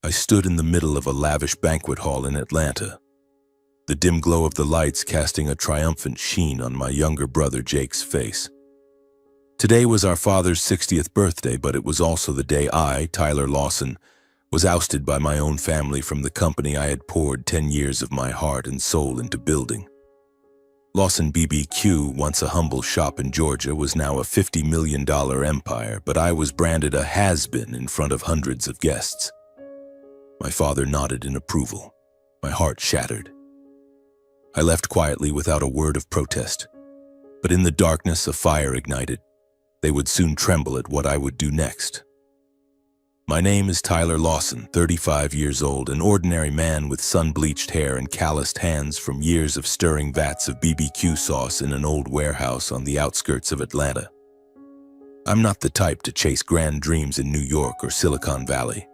I stood in the middle of a lavish banquet hall in Atlanta, the dim glow of the lights casting a triumphant sheen on my younger brother Jake's face. Today was our father's 60th birthday, but it was also the day I, Tyler Lawson, was ousted by my own family from the company I had poured 10 years of my heart and soul into building. Lawson BBQ, once a humble shop in Georgia, was now a $50 million empire, but I was branded a has-been in front of hundreds of guests. My father nodded in approval. My heart shattered. I left quietly without a word of protest, but in the darkness a fire ignited. They would soon tremble at what I would do next. My name is Tyler Lawson, 35 years old, an ordinary man with sun-bleached hair and calloused hands from years of stirring vats of BBQ sauce in an old warehouse on the outskirts of Atlanta. I'm not the type to chase grand dreams in New York or Silicon Valley.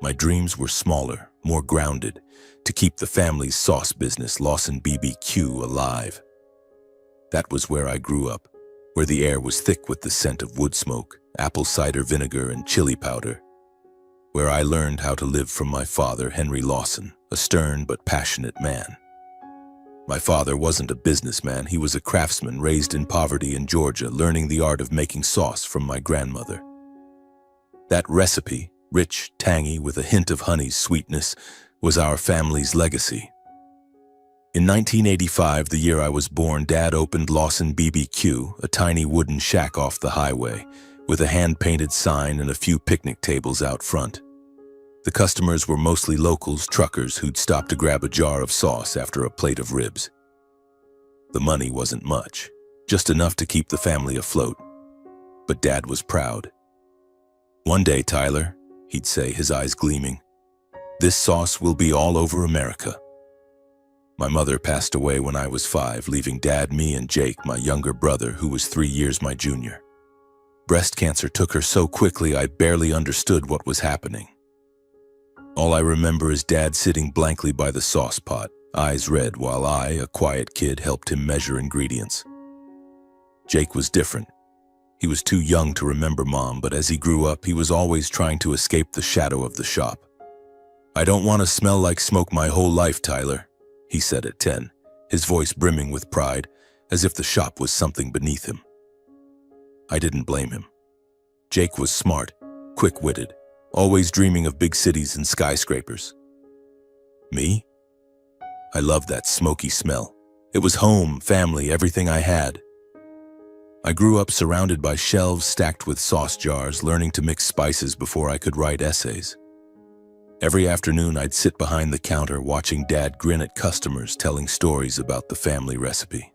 My dreams were smaller, more grounded, to keep the family's sauce business, Lawson BBQ, alive. That was where I grew up, where the air was thick with the scent of wood smoke, apple cider vinegar, and chili powder. Where I learned how to live from my father, Henry Lawson, a stern but passionate man. My father wasn't a businessman, he was a craftsman raised in poverty in Georgia, learning the art of making sauce from my grandmother. That recipe, rich, tangy, with a hint of honey's sweetness, was our family's legacy. In 1985, the year I was born, Dad opened Lawson BBQ, a tiny wooden shack off the highway, with a hand-painted sign and a few picnic tables out front. The customers were mostly locals, truckers who'd stop to grab a jar of sauce after a plate of ribs. The money wasn't much, just enough to keep the family afloat. But Dad was proud. "One day, Tyler," he'd say, his eyes gleaming, "this sauce will be all over America." My mother passed away when I was 5, leaving Dad, me, and Jake, my younger brother, who was 3 years my junior. Breast cancer took her so quickly I barely understood what was happening. All I remember is Dad sitting blankly by the sauce pot, eyes red, while I, a quiet kid, helped him measure ingredients. Jake was different. He was too young to remember Mom, but as he grew up, he was always trying to escape the shadow of the shop. "I don't want to smell like smoke my whole life, Tyler," he said at 10, his voice brimming with pride, as if the shop was something beneath him. I didn't blame him. Jake was smart, quick-witted, always dreaming of big cities and skyscrapers. Me? I loved that smoky smell. It was home, family, everything I had. I grew up surrounded by shelves stacked with sauce jars, learning to mix spices before I could write essays. Every afternoon, I'd sit behind the counter watching Dad grin at customers telling stories about the family recipe.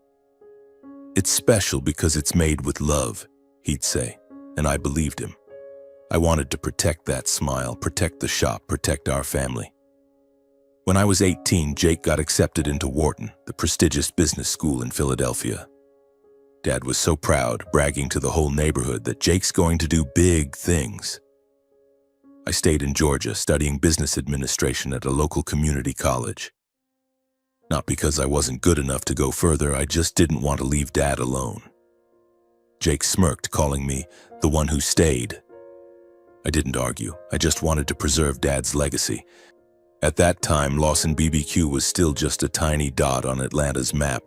"It's special because it's made with love," he'd say, and I believed him. I wanted to protect that smile, protect the shop, protect our family. When I was 18, Jake got accepted into Wharton, the prestigious business school in Philadelphia. Dad was so proud, bragging to the whole neighborhood that Jake's going to do big things. I stayed in Georgia, studying business administration at a local community college. Not because I wasn't good enough to go further, I just didn't want to leave Dad alone. Jake smirked, calling me the one who stayed. I didn't argue. I just wanted to preserve Dad's legacy. At that time, Lawson BBQ was still just a tiny dot on Atlanta's map.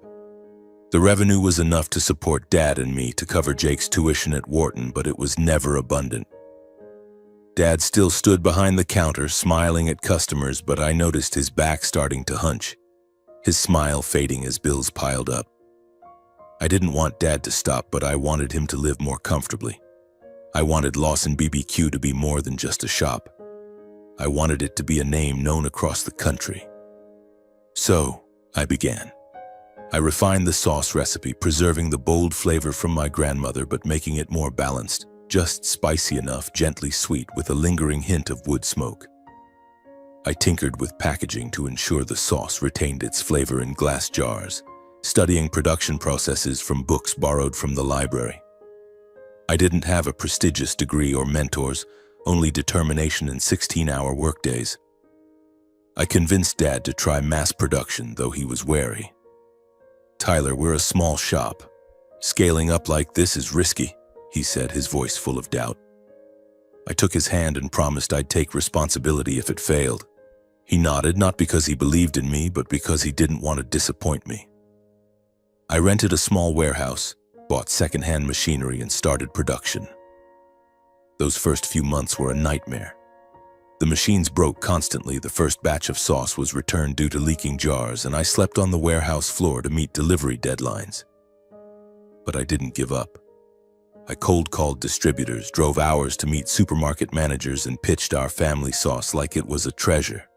The revenue was enough to support Dad and me to cover Jake's tuition at Wharton, but it was never abundant. Dad still stood behind the counter, smiling at customers, but I noticed his back starting to hunch, his smile fading as bills piled up. I didn't want Dad to stop, but I wanted him to live more comfortably. I wanted Lawson BBQ to be more than just a shop. I wanted it to be a name known across the country. So, I began. I refined the sauce recipe, preserving the bold flavor from my grandmother but making it more balanced, just spicy enough, gently sweet, with a lingering hint of wood smoke. I tinkered with packaging to ensure the sauce retained its flavor in glass jars, studying production processes from books borrowed from the library. I didn't have a prestigious degree or mentors, only determination and 16-hour workdays. I convinced Dad to try mass production, though he was wary. "Tyler, we're a small shop. Scaling up like this is risky," he said, his voice full of doubt. I took his hand and promised I'd take responsibility if it failed. He nodded, not because he believed in me, but because he didn't want to disappoint me. I rented a small warehouse, bought secondhand machinery, and started production. Those first few months were a nightmare. The machines broke constantly. The first batch of sauce was returned due to leaking jars, and I slept on the warehouse floor to meet delivery deadlines. But I didn't give up. I cold-called distributors, drove hours to meet supermarket managers, and pitched our family sauce like it was a treasure.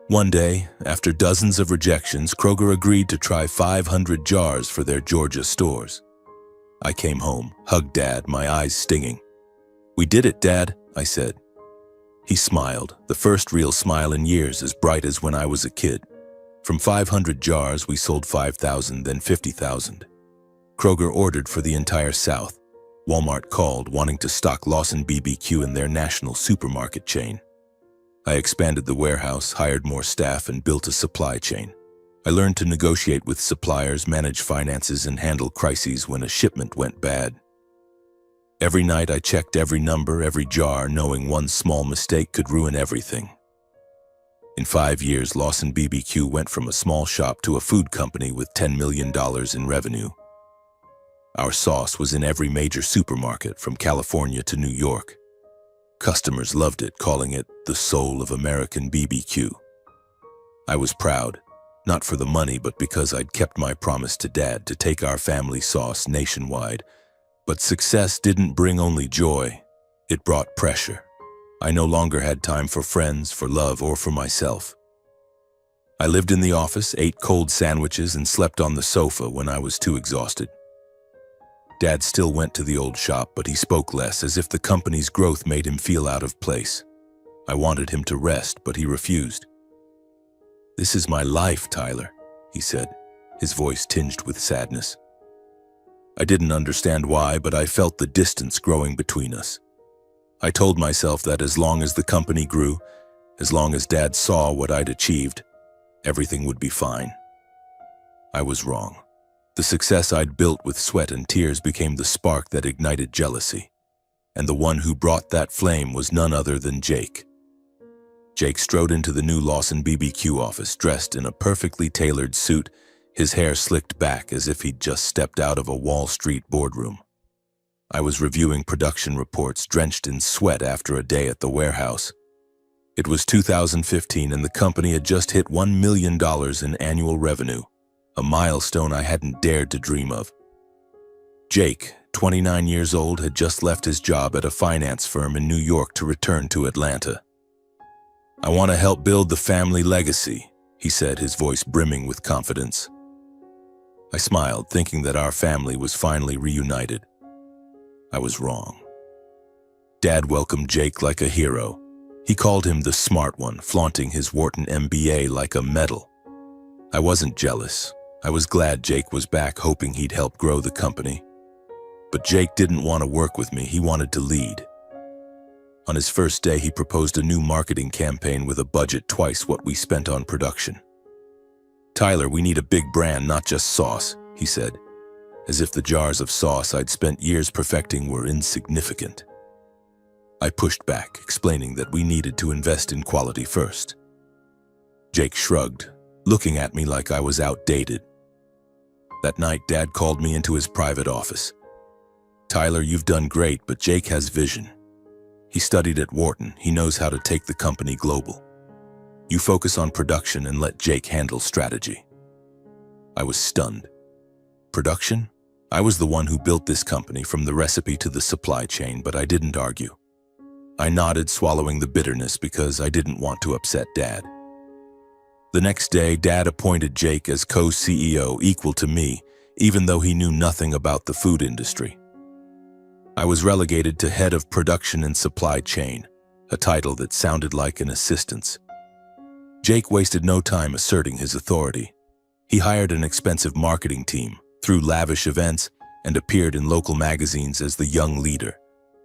One day, after dozens of rejections, Kroger agreed to try 500 jars for their Georgia stores. I came home, hugged Dad, my eyes stinging. "We did it, Dad," I said. He smiled, the first real smile in years, as bright as when I was a kid. From 500 jars, we sold 5,000, then 50,000. Kroger ordered for the entire South. Walmart called, wanting to stock Lawson BBQ in their national supermarket chain. I expanded the warehouse, hired more staff, and built a supply chain. I learned to negotiate with suppliers, manage finances, and handle crises when a shipment went bad. Every night I checked every number, every jar, knowing one small mistake could ruin everything. In 5 years, Lawson BBQ went from a small shop to a food company with $10 million in revenue. Our sauce was in every major supermarket, from California to New York. Customers loved it, calling it the soul of American BBQ. I was proud, not for the money, but because I'd kept my promise to Dad to take our family sauce nationwide. But success didn't bring only joy, it brought pressure. I no longer had time for friends, for love, or for myself. I lived in the office, ate cold sandwiches, and slept on the sofa when I was too exhausted. Dad still went to the old shop, but he spoke less, as if the company's growth made him feel out of place. I wanted him to rest, but he refused. "This is my life, Tyler," he said, his voice tinged with sadness. I didn't understand why, but I felt the distance growing between us. I told myself that as long as the company grew, as long as Dad saw what I'd achieved, everything would be fine. I was wrong. The success I'd built with sweat and tears became the spark that ignited jealousy. And the one who brought that flame was none other than Jake. Jake strode into the new Lawson BBQ office, dressed in a perfectly tailored suit, his hair slicked back as if he'd just stepped out of a Wall Street boardroom. I was reviewing production reports, drenched in sweat after a day at the warehouse. It was 2015, and the company had just hit $1 million in annual revenue, a milestone I hadn't dared to dream of. Jake, 29 years old, had just left his job at a finance firm in New York to return to Atlanta. "I want to help build the family legacy," he said, his voice brimming with confidence. I smiled, thinking that our family was finally reunited. I was wrong. Dad welcomed Jake like a hero. He called him the smart one, flaunting his Wharton MBA like a medal. I wasn't jealous. I was glad Jake was back, hoping he'd help grow the company. But Jake didn't want to work with me. He wanted to lead. On his first day, he proposed a new marketing campaign with a budget twice what we spent on production. "Tyler, we need a big brand, not just sauce," he said, as if the jars of sauce I'd spent years perfecting were insignificant. I pushed back, explaining that we needed to invest in quality first. Jake shrugged, looking at me like I was outdated. That night, Dad called me into his private office. "Tyler, you've done great, but Jake has vision. He studied at Wharton. He knows how to take the company global. You focus on production and let Jake handle strategy." I was stunned. Production? I was the one who built this company, from the recipe to the supply chain, but I didn't argue. I nodded, swallowing the bitterness because I didn't want to upset Dad. The next day, Dad appointed Jake as co-CEO, equal to me, even though he knew nothing about the food industry. I was relegated to head of production and supply chain, a title that sounded like an assistant's. Jake wasted no time asserting his authority. He hired an expensive marketing team, threw lavish events, and appeared in local magazines as the young leader.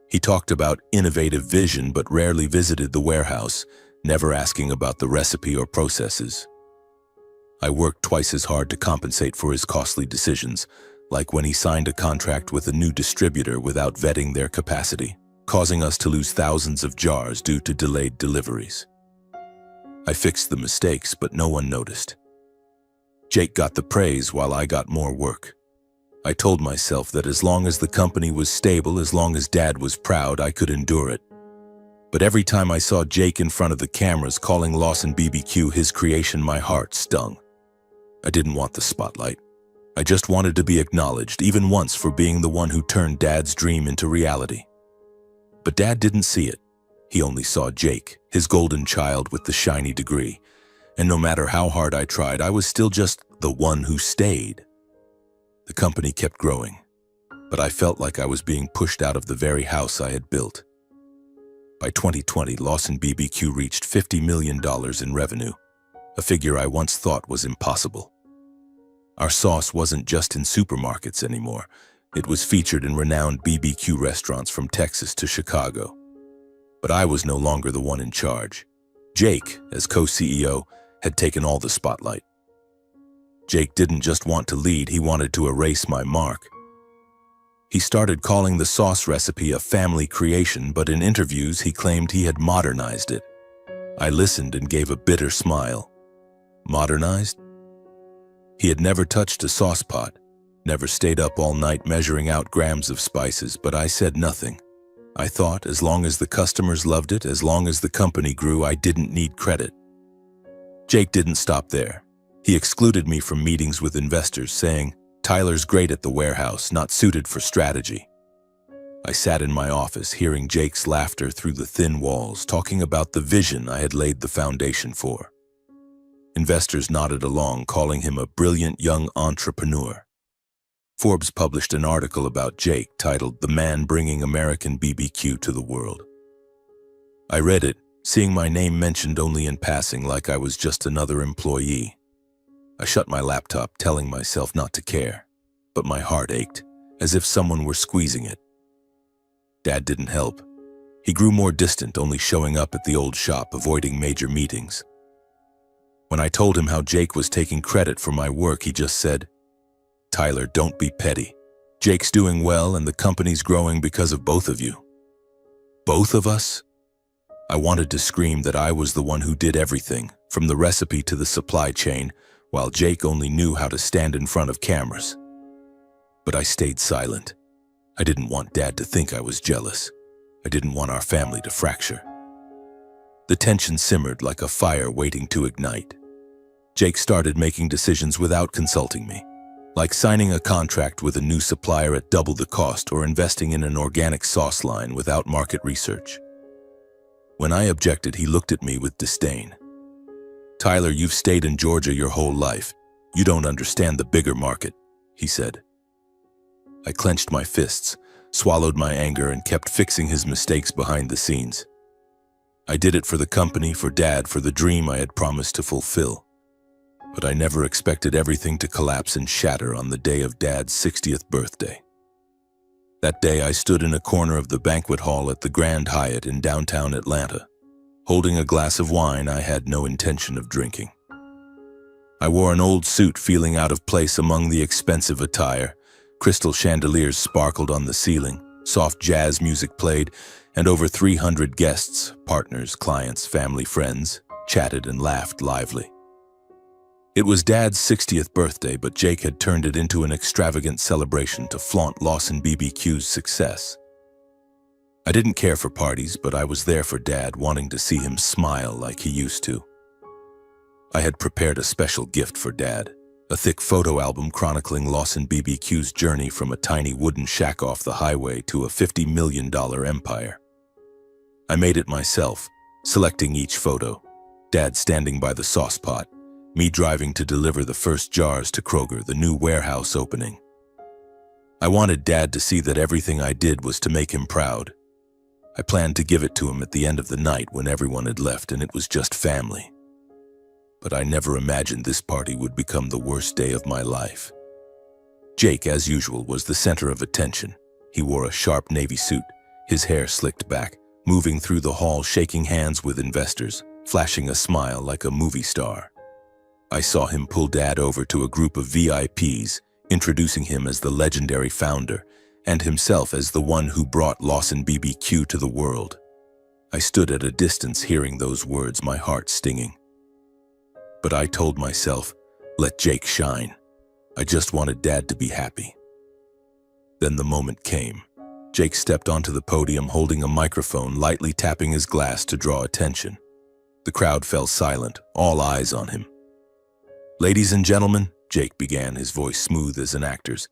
He talked about innovative vision but rarely visited the warehouse, never asking about the recipe or processes. I worked twice as hard to compensate for his costly decisions, like when he signed a contract with a new distributor without vetting their capacity. causing us to lose thousands of jars due to delayed deliveries. I fixed the mistakes, but no one noticed. Jake got the praise while I got more work. I told myself that as long as the company was stable, as long as Dad was proud, I could endure it. But every time I saw Jake in front of the cameras calling Lawson BBQ his creation, my heart stung. I didn't want the spotlight. I just wanted to be acknowledged, even once, for being the one who turned Dad's dream into reality. But Dad didn't see it. He only saw Jake, his golden child with the shiny degree. And no matter how hard I tried, I was still just the one who stayed. The company kept growing, but I felt like I was being pushed out of the very house I had built. By 2020, Lawson BBQ reached $50 million in revenue, a figure I once thought was impossible. Our sauce wasn't just in supermarkets anymore. It was featured in renowned BBQ restaurants from Texas to Chicago. But I was no longer the one in charge. Jake, as co-CEO, had taken all the spotlight. Jake didn't just want to lead, he wanted to erase my mark. He started calling the sauce recipe a family creation, but in interviews he claimed he had modernized it. I listened and gave a bitter smile. Modernized? He had never touched a sauce pot, never stayed up all night measuring out grams of spices, but I said nothing. I thought as long as the customers loved it, as long as the company grew, I didn't need credit. Jake didn't stop there. He excluded me from meetings with investors, saying, "Tyler's great at the warehouse, not suited for strategy." I sat in my office, hearing Jake's laughter through the thin walls, talking about the vision I had laid the foundation for. Investors nodded along, calling him a brilliant young entrepreneur. Forbes published an article about Jake titled "The Man Bringing American BBQ to the World." I read it, seeing my name mentioned only in passing, like I was just another employee. I shut my laptop, telling myself not to care, but my heart ached, as if someone were squeezing it. Dad didn't help. He grew more distant, only showing up at the old shop, avoiding major meetings. When I told him how Jake was taking credit for my work, he just said, "Tyler, don't be petty. Jake's doing well and the company's growing because of both of you." Both of us? I wanted to scream that I was the one who did everything, from the recipe to the supply chain, while Jake only knew how to stand in front of cameras. But I stayed silent. I didn't want Dad to think I was jealous. I didn't want our family to fracture. The tension simmered like a fire waiting to ignite. Jake started making decisions without consulting me, like signing a contract with a new supplier at double the cost or investing in an organic sauce line without market research. When I objected, he looked at me with disdain. "Tyler, you've stayed in Georgia your whole life. You don't understand the bigger market," he said. I clenched my fists, swallowed my anger, and kept fixing his mistakes behind the scenes. I did it for the company, for Dad, for the dream I had promised to fulfill. But I never expected everything to collapse and shatter on the day of Dad's 60th birthday. That day, I stood in a corner of the banquet hall at the Grand Hyatt in downtown Atlanta, holding a glass of wine I had no intention of drinking. I wore an old suit, feeling out of place among the expensive attire. Crystal chandeliers sparkled on the ceiling, soft jazz music played, and over 300 guests, partners, clients, family, friends, chatted and laughed lively. It was Dad's 60th birthday, but Jake had turned it into an extravagant celebration to flaunt Lawson BBQ's success. I didn't care for parties, but I was there for Dad, wanting to see him smile like he used to. I had prepared a special gift for Dad, a thick photo album chronicling Lawson BBQ's journey from a tiny wooden shack off the highway to a $50 million empire. I made it myself, selecting each photo, Dad standing by the sauce pot, me driving to deliver the first jars to Kroger, the new warehouse opening. I wanted Dad to see that everything I did was to make him proud. I planned to give it to him at the end of the night when everyone had left and it was just family. But I never imagined this party would become the worst day of my life. Jake, as usual, was the center of attention. He wore a sharp navy suit, his hair slicked back, moving through the hall, shaking hands with investors, flashing a smile like a movie star. I saw him pull Dad over to a group of VIPs, introducing him as the legendary founder, and himself as the one who brought Lawson BBQ to the world. I stood at a distance hearing those words, my heart stinging. But I told myself, let Jake shine. I just wanted Dad to be happy. Then the moment came. Jake stepped onto the podium holding a microphone, lightly tapping his glass to draw attention. The crowd fell silent, all eyes on him. Ladies and gentlemen, Jake began, his voice smooth as an actor's.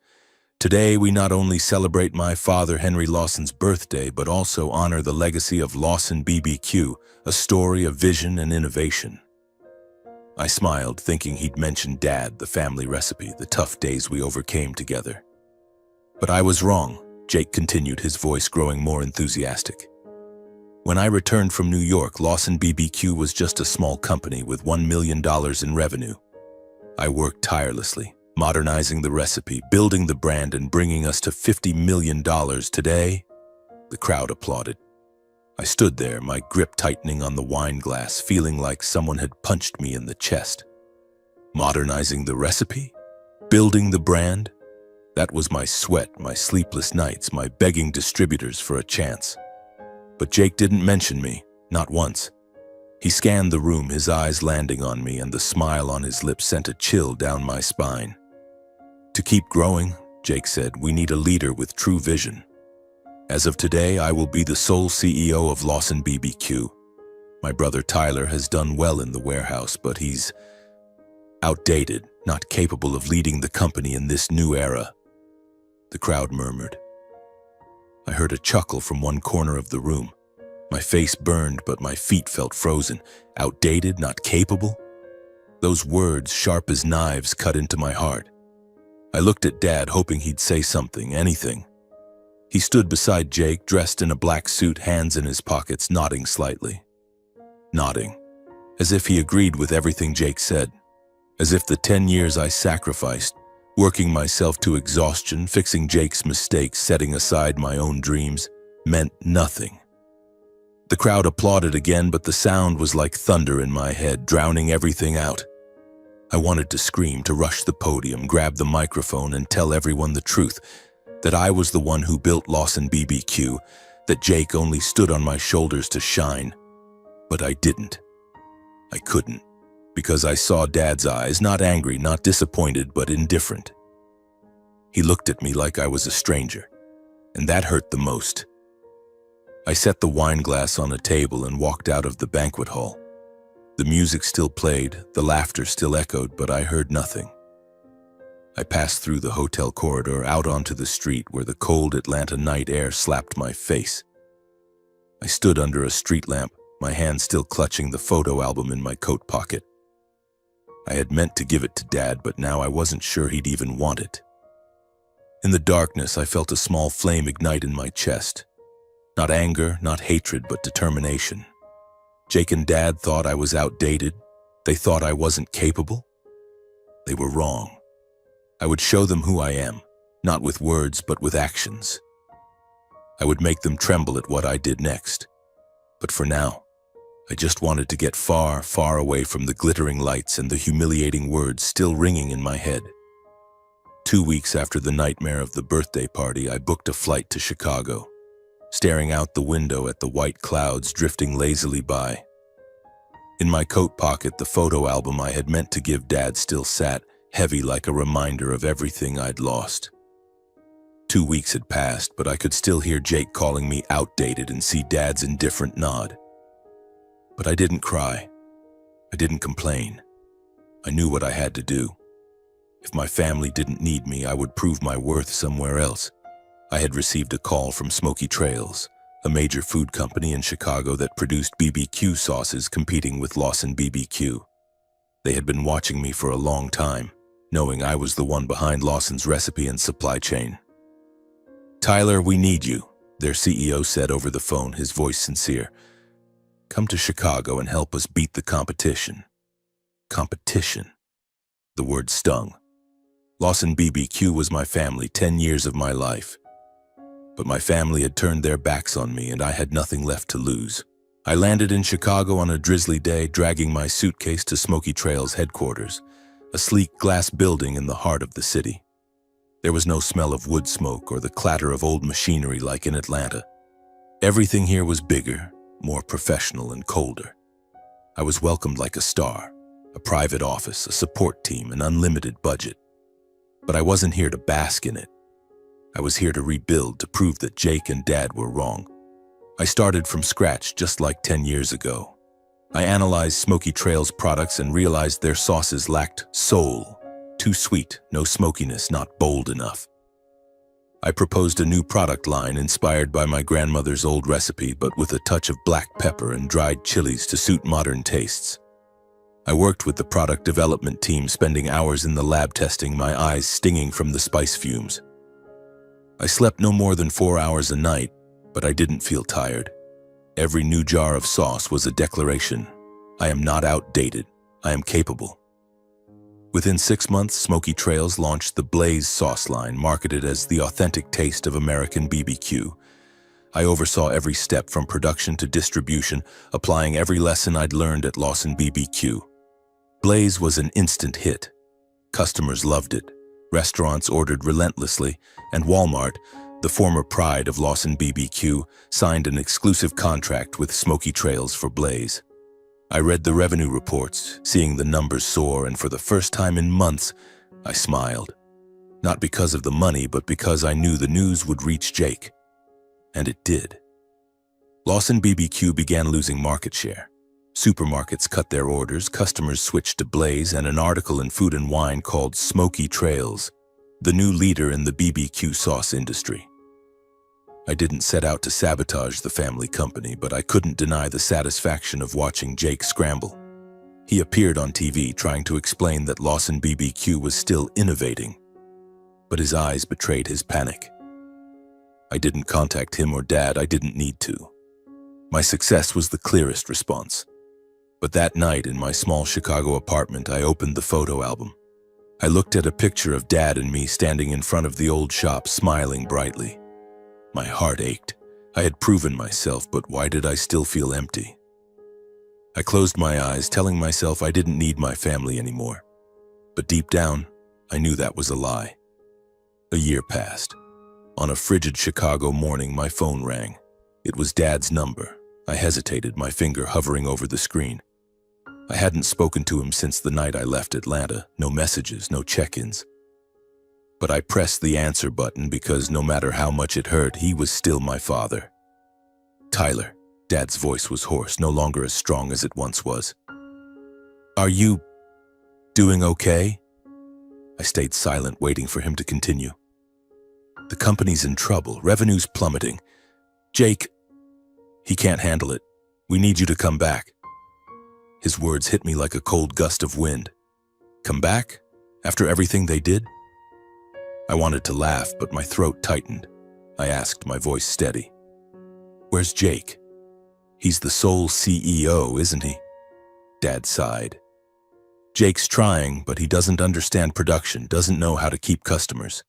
Today we not only celebrate my father Henry Lawson's birthday, but also honor the legacy of Lawson BBQ, a story of vision and innovation. I smiled, thinking he'd mentioned Dad, the family recipe, the tough days we overcame together. But I was wrong, Jake continued, his voice growing more enthusiastic. When I returned from New York, Lawson BBQ was just a small company with $1 million in revenue. I worked tirelessly, modernizing the recipe, building the brand, and bringing us to $50 million today. The crowd applauded. I stood there, my grip tightening on the wine glass, feeling like someone had punched me in the chest. Modernizing the recipe? Building the brand? That was my sweat, my sleepless nights, my begging distributors for a chance. But Jake didn't mention me, not once. He scanned the room, his eyes landing on me, and the smile on his lips sent a chill down my spine. To keep growing, Jake said, we need a leader with true vision. As of today, I will be the sole CEO of Lawson BBQ. My brother Tyler has done well in the warehouse, but he's outdated, not capable of leading the company in this new era. The crowd murmured. I heard a chuckle from one corner of the room. My face burned, but my feet felt frozen. Outdated, not capable? Those words, sharp as knives, cut into my heart. I looked at Dad, hoping he'd say something, anything. He stood beside Jake, dressed in a black suit, hands in his pockets, nodding slightly. Nodding, as if he agreed with everything Jake said. As if the 10 years I sacrificed, working myself to exhaustion, fixing Jake's mistakes, setting aside my own dreams, meant nothing. The crowd applauded again, but the sound was like thunder in my head, drowning everything out. I wanted to scream, to rush the podium, grab the microphone, and tell everyone the truth, that I was the one who built Lawson BBQ, that Jake only stood on my shoulders to shine. But I didn't. I couldn't, because I saw Dad's eyes, not angry, not disappointed, but indifferent. He looked at me like I was a stranger, and that hurt the most. I set the wine glass on a table and walked out of the banquet hall. The music still played, the laughter still echoed, but I heard nothing. I passed through the hotel corridor, out onto the street where the cold Atlanta night air slapped my face. I stood under a street lamp, my hand still clutching the photo album in my coat pocket. I had meant to give it to Dad, but now I wasn't sure he'd even want it. In the darkness, I felt a small flame ignite in my chest. Not anger, not hatred, but determination. Jake and Dad thought I was outdated. They thought I wasn't capable. They were wrong. I would show them who I am, not with words, but with actions. I would make them tremble at what I did next. But for now, I just wanted to get far, far away from the glittering lights and the humiliating words still ringing in my head. 2 weeks after the nightmare of the birthday party, I booked a flight to Chicago, staring out the window at the white clouds drifting lazily by. In my coat pocket, the photo album I had meant to give Dad still sat, heavy like a reminder of everything I'd lost. 2 weeks had passed, but I could still hear Jake calling me outdated and see Dad's indifferent nod. But I didn't cry. I didn't complain. I knew what I had to do. If my family didn't need me, I would prove my worth somewhere else. I had received a call from Smoky Trails, a major food company in Chicago that produced BBQ sauces competing with Lawson BBQ. They had been watching me for a long time, knowing I was the one behind Lawson's recipe and supply chain. "Tyler, we need you," their CEO said over the phone, his voice sincere. "Come to Chicago and help us beat the competition." Competition. The word stung. Lawson BBQ was my family, 10 years of my life. But my family had turned their backs on me and I had nothing left to lose. I landed in Chicago on a drizzly day, dragging my suitcase to Smoky Trails headquarters, a sleek glass building in the heart of the city. There was no smell of wood smoke or the clatter of old machinery like in Atlanta. Everything here was bigger, more professional and colder. I was welcomed like a star, a private office, a support team, an unlimited budget. But I wasn't here to bask in it. I was here to rebuild, to prove that Jake and Dad were wrong. I started from scratch just like 10 years ago. I analyzed Smoky Trail's products and realized their sauces lacked soul. Too sweet, no smokiness, not bold enough. I proposed a new product line inspired by my grandmother's old recipe, but with a touch of black pepper and dried chilies to suit modern tastes. I worked with the product development team, spending hours in the lab testing, my eyes stinging from the spice fumes. I slept no more than 4 hours a night, but I didn't feel tired. Every new jar of sauce was a declaration. I am not outdated. I am capable. Within 6 months, Smoky Trails launched the Blaze sauce line, marketed as the authentic taste of American BBQ. I oversaw every step from production to distribution, applying every lesson I'd learned at Lawson BBQ. Blaze was an instant hit. Customers loved it. Restaurants ordered relentlessly, and Walmart, the former pride of Lawson BBQ, signed an exclusive contract with Smoky Trails for Blaze. I read the revenue reports, seeing the numbers soar, and for the first time in months, I smiled. Not because of the money, but because I knew the news would reach Jake. And it did. Lawson BBQ began losing market share. Supermarkets cut their orders, customers switched to Blaze, and an article in Food and Wine called Smoky Trails the new leader in the BBQ sauce industry. I didn't set out to sabotage the family company, but I couldn't deny the satisfaction of watching Jake scramble. He appeared on TV trying to explain that Lawson BBQ was still innovating, but his eyes betrayed his panic. I didn't contact him or Dad. I didn't need to. My success was the clearest response. But that night in my small Chicago apartment, I opened the photo album. I looked at a picture of Dad and me standing in front of the old shop, smiling brightly. My heart ached. I had proven myself, but why did I still feel empty? I closed my eyes, telling myself I didn't need my family anymore. But deep down, I knew that was a lie. A year passed. On a frigid Chicago morning, my phone rang. It was Dad's number. I hesitated, my finger hovering over the screen. I hadn't spoken to him since the night I left Atlanta. No messages, no check-ins. But I pressed the answer button because no matter how much it hurt, he was still my father. Tyler, Dad's voice was hoarse, no longer as strong as it once was. Are you doing okay? I stayed silent, waiting for him to continue. The company's in trouble, revenue's plummeting. Jake, he can't handle it. We need you to come back. His words hit me like a cold gust of wind. Come back? After everything they did? I wanted to laugh, but my throat tightened. I asked, my voice steady. Where's Jake? He's the sole CEO, isn't he? Dad sighed. Jake's trying, but he doesn't understand production, doesn't know how to keep customers.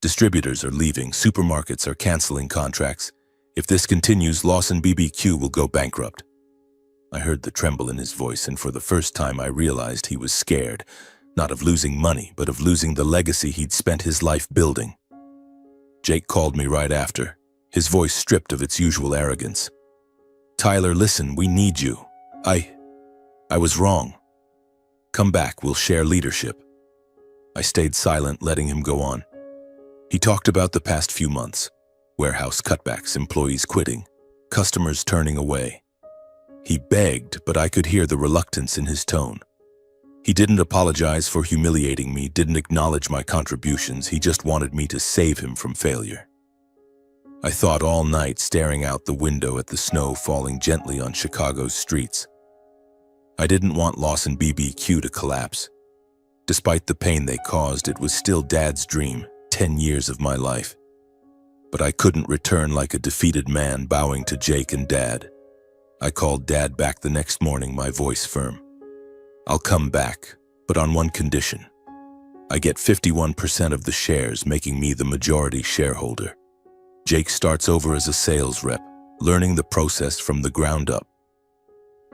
Distributors are leaving, supermarkets are canceling contracts. If this continues, Lawson BBQ will go bankrupt. I heard the tremble in his voice, and for the first time I realized he was scared, not of losing money, but of losing the legacy he'd spent his life building. Jake called me right after, his voice stripped of its usual arrogance. Tyler, listen, we need you. I was wrong. Come back, we'll share leadership. I stayed silent, letting him go on. He talked about the past few months. Warehouse cutbacks, employees quitting, customers turning away. He begged, but I could hear the reluctance in his tone. He didn't apologize for humiliating me, didn't acknowledge my contributions. He just wanted me to save him from failure. I thought all night, staring out the window at the snow falling gently on Chicago's streets. I didn't want Lawson BBQ to collapse. Despite the pain they caused, it was still Dad's dream, 10 years of my life. But I couldn't return like a defeated man, bowing to Jake and Dad. I called Dad back the next morning, my voice firm. I'll come back, but on one condition. I get 51% of the shares, making me the majority shareholder. Jake starts over as a sales rep, learning the process from the ground up.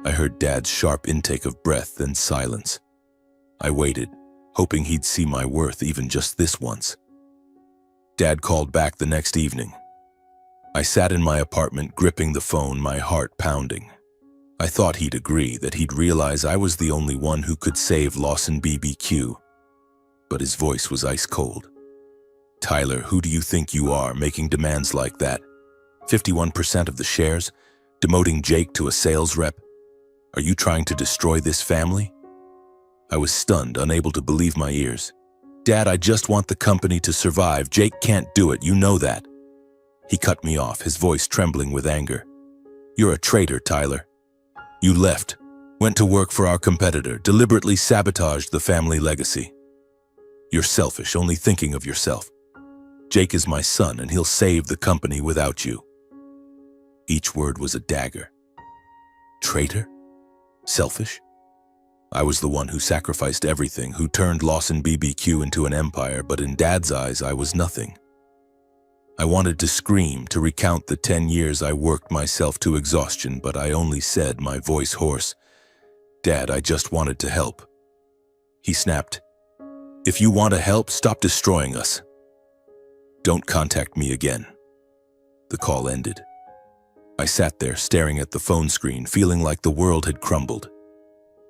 I heard Dad's sharp intake of breath, then silence. I waited, hoping he'd see my worth even just this once. Dad called back the next evening. I sat in my apartment gripping the phone, my heart pounding. I thought he'd agree, that he'd realize I was the only one who could save Lawson BBQ. But his voice was ice cold. "Tyler, who do you think you are, making demands like that? 51% of the shares? Demoting Jake to a sales rep? Are you trying to destroy this family?" I was stunned, unable to believe my ears. "Dad, I just want the company to survive. Jake can't do it, you know that." He cut me off, his voice trembling with anger. "You're a traitor, Tyler. You left, went to work for our competitor, deliberately sabotaged the family legacy. You're selfish, only thinking of yourself. Jake is my son, and he'll save the company without you." Each word was a dagger. Traitor? Selfish? I was the one who sacrificed everything, who turned Lawson BBQ into an empire, but in Dad's eyes, I was nothing. I wanted to scream, to recount the 10 years I worked myself to exhaustion, but I only said, my voice hoarse, "Dad, I just wanted to help." He snapped, "If you want to help, stop destroying us. Don't contact me again." The call ended. I sat there, staring at the phone screen, feeling like the world had crumbled.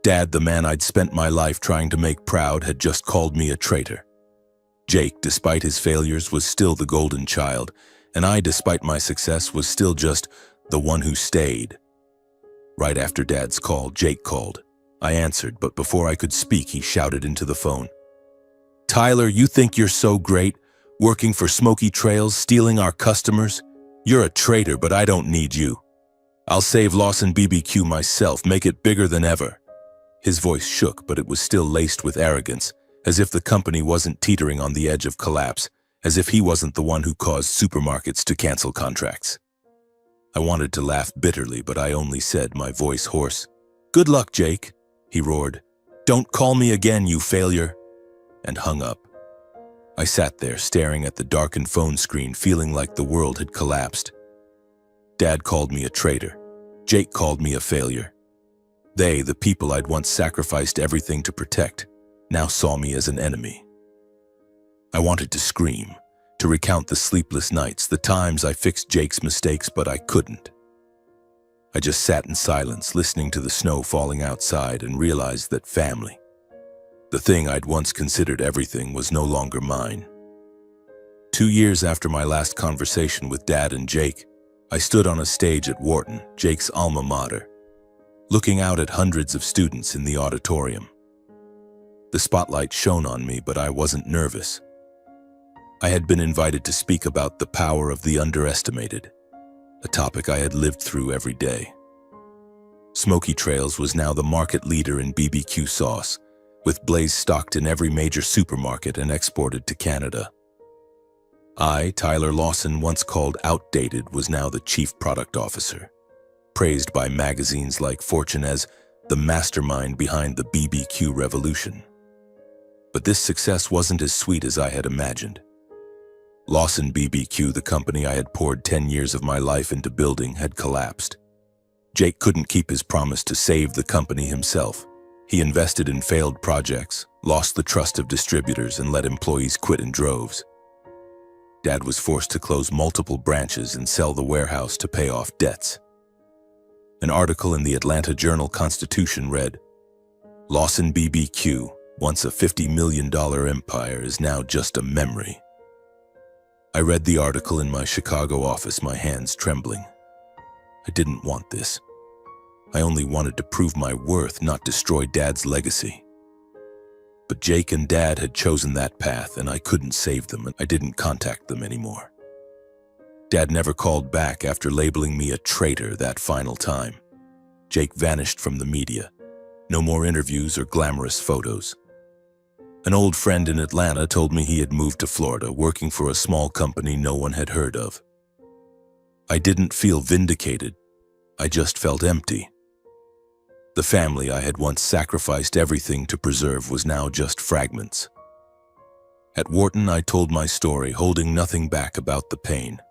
Dad, the man I'd spent my life trying to make proud, had just called me a traitor. Jake, despite his failures, was still the golden child, and I, despite my success, was still just the one who stayed. Right after Dad's call, Jake called. I answered, but before I could speak, he shouted into the phone, "Tyler, you think you're so great, working for Smoky Trails, stealing our customers? You're a traitor, but I don't need you. I'll save Lawson BBQ myself, make it bigger than ever." His voice shook, but it was still laced with arrogance, as if the company wasn't teetering on the edge of collapse, as if he wasn't the one who caused supermarkets to cancel contracts. I wanted to laugh bitterly, but I only said, my voice hoarse, "Good luck, Jake," he roared. "Don't call me again, you failure," and hung up. I sat there, staring at the darkened phone screen, feeling like the world had collapsed. Dad called me a traitor. Jake called me a failure. They, the people I'd once sacrificed everything to protect, now saw me as an enemy. I wanted to scream, to recount the sleepless nights, the times I fixed Jake's mistakes, but I couldn't. I just sat in silence, listening to the snow falling outside, and realized that family, the thing I'd once considered everything, was no longer mine. 2 years after my last conversation with Dad and Jake, I stood on a stage at Wharton, Jake's alma mater, looking out at hundreds of students in the auditorium. The spotlight shone on me, but I wasn't nervous. I had been invited to speak about the power of the underestimated, a topic I had lived through every day. Smoky Trails was now the market leader in BBQ sauce, with Blaze stocked in every major supermarket and exported to Canada. I, Tyler Lawson, once called outdated, was now the chief product officer, praised by magazines like Fortune as the mastermind behind the BBQ revolution. But this success wasn't as sweet as I had imagined. Lawson BBQ, the company I had poured 10 years of my life into building, had collapsed. Jake couldn't keep his promise to save the company himself. He invested in failed projects, lost the trust of distributors, and let employees quit in droves. Dad was forced to close multiple branches and sell the warehouse to pay off debts. An article in the Atlanta Journal-Constitution read, "Lawson BBQ, once a $50 million empire, is now just a memory." I read the article in my Chicago office, my hands trembling. I didn't want this. I only wanted to prove my worth, not destroy Dad's legacy. But Jake and Dad had chosen that path, and I couldn't save them, and I didn't contact them anymore. Dad never called back after labeling me a traitor that final time. Jake vanished from the media. No more interviews or glamorous photos. An old friend in Atlanta told me he had moved to Florida, working for a small company no one had heard of. I didn't feel vindicated. I just felt empty. The family I had once sacrificed everything to preserve was now just fragments. At Wharton, I told my story, holding nothing back about the pain.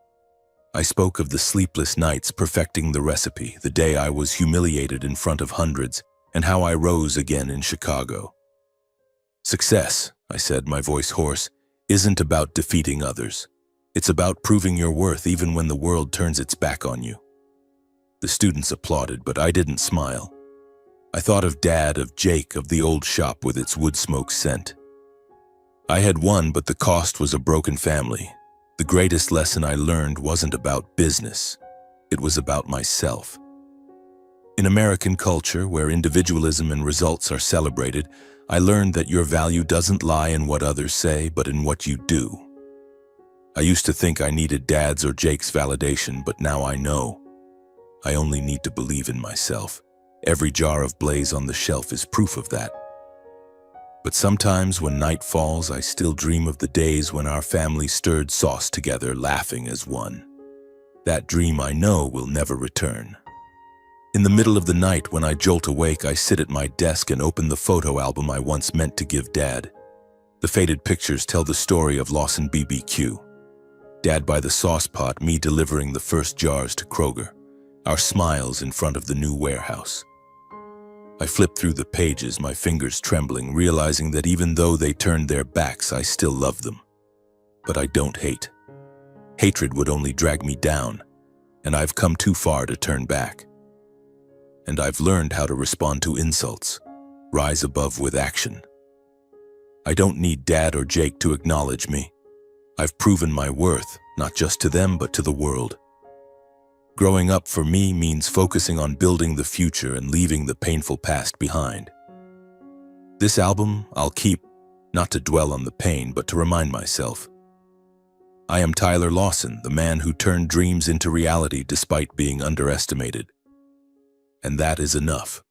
I spoke of the sleepless nights perfecting the recipe, the day I was humiliated in front of hundreds, and how I rose again in Chicago. "Success," I said, my voice hoarse, "isn't about defeating others. It's about proving your worth even when the world turns its back on you. The students applauded, but I didn't smile. I thought of Dad, of Jake, of the old shop with its wood smoke scent. I had won, but the cost was a broken family. The greatest lesson I learned wasn't about business. It was about myself. In American culture, where individualism and results are celebrated, I learned that your value doesn't lie in what others say, but in what you do. I used to think I needed Dad's or Jake's validation, but now I know. I only need to believe in myself. Every jar of Blaze on the shelf is proof of that. But sometimes when night falls, I still dream of the days when our family stirred sauce together, laughing as one. That dream I know will never return. In the middle of the night, when I jolt awake, I sit at my desk and open the photo album I once meant to give Dad. The faded pictures tell the story of Lawson BBQ. Dad by the sauce pot, me delivering the first jars to Kroger. Our smiles in front of the new warehouse. I flip through the pages, my fingers trembling, realizing that even though they turned their backs, I still love them. But I don't hate. Hatred would only drag me down, and I've come too far to turn back. And I've learned how to respond to insults, rise above with action. I don't need Dad or Jake to acknowledge me. I've proven my worth, not just to them, but to the world. Growing up for me means focusing on building the future and leaving the painful past behind. This album I'll keep, not to dwell on the pain, but to remind myself. I am Tyler Lawson, the man who turned dreams into reality despite being underestimated. And that is enough.